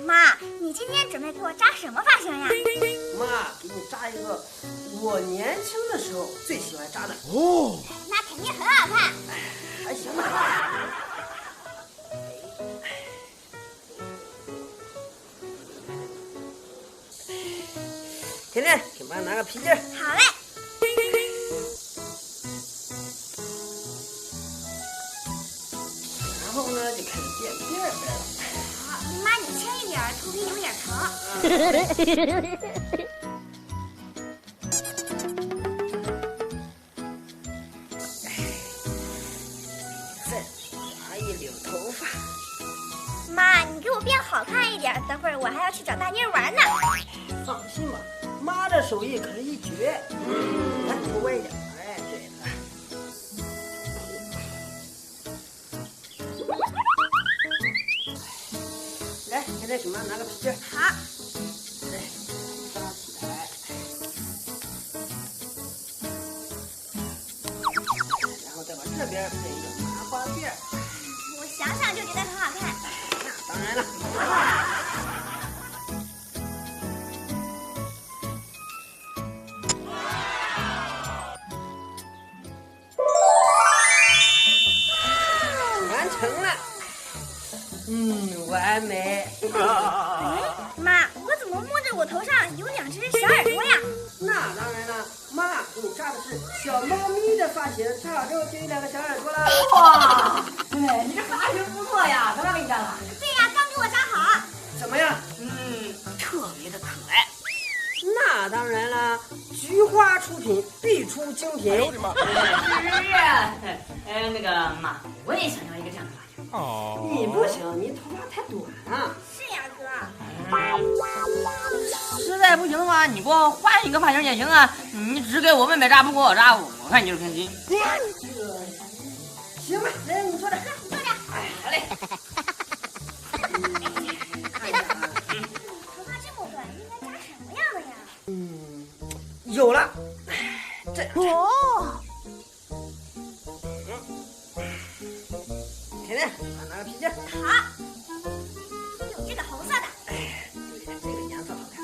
妈，你今天准备给我扎什么发型呀？妈，给你扎一个我年轻的时候最喜欢扎的。哦，那肯定很好看。还行吧。甜甜，给妈拿个皮筋。好嘞。然后呢，就开始垫辫儿了。好，妈你轻一点，头皮有点疼。再抓一绺头发。妈，你给我变好看一点，等会儿我还要去找大妮儿玩呢。放心吧，妈的手艺可是一绝。来，多歪一点。哎，对了。来，现在给妈拿个皮筋。好。来，扎起来。然后再往这边配一个麻花辫。我想想就觉得很好看。那当然了。完成了。完美。妈，我怎么摸着我头上有2只小耳朵呀？那当然了，妈给你扎的是小猫咪的发型，正好给我就2个小耳朵了。哇，对，你这发型不错呀，刚刚给你扎了。对呀，刚给我扎好。怎么样？特别的可爱。那当然了，菊花出品必出精品。哎呦我的妈！是啊，那个妈，我也想要一个这样的发型。哦，你不行，你头发太短了。是呀，哥。实在不行的话，你给我换一个发型也行啊。你只给我妹妹扎，不给我扎，我看你就是偏心。行吧，来，你坐这，你坐这。哎，好嘞。头发这么短，应该扎什么样的呀？有了，这样。哦。甜甜，拿个皮筋。好。有这个红色的。哎，对，这个颜色好看。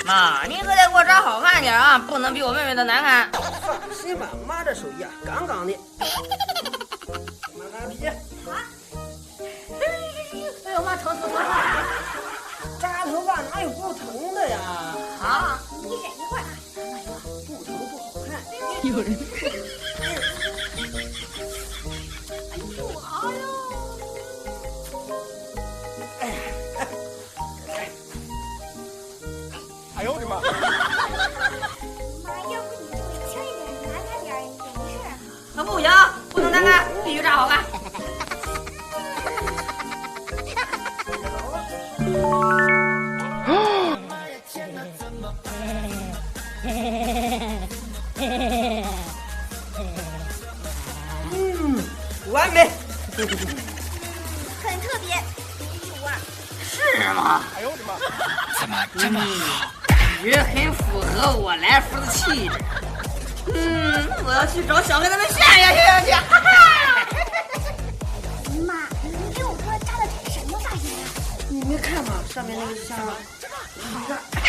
妈，你可得给我扎好看点啊，不能比我妹妹的难看。放心吧，妈这手艺啊，杠杠的。妈拿个皮筋。好。哎呦妈，疼！扎头发哪有不疼的呀？好，你忍一会儿啊。不疼不好看。有人。哎呦，好哟。哎呦我的妈！妈，要不你就轻一点，难看点也没事啊。不行，不能难看，必须扎好看。完美。很特别，有味儿。是吗？哎呦我的妈！怎么这么好？感觉很符合我来福的气质。我要去找小黑他们炫耀去。妈，你给我哥扎的这是什么发型呀？你没看吗？上面那个像鱼竿。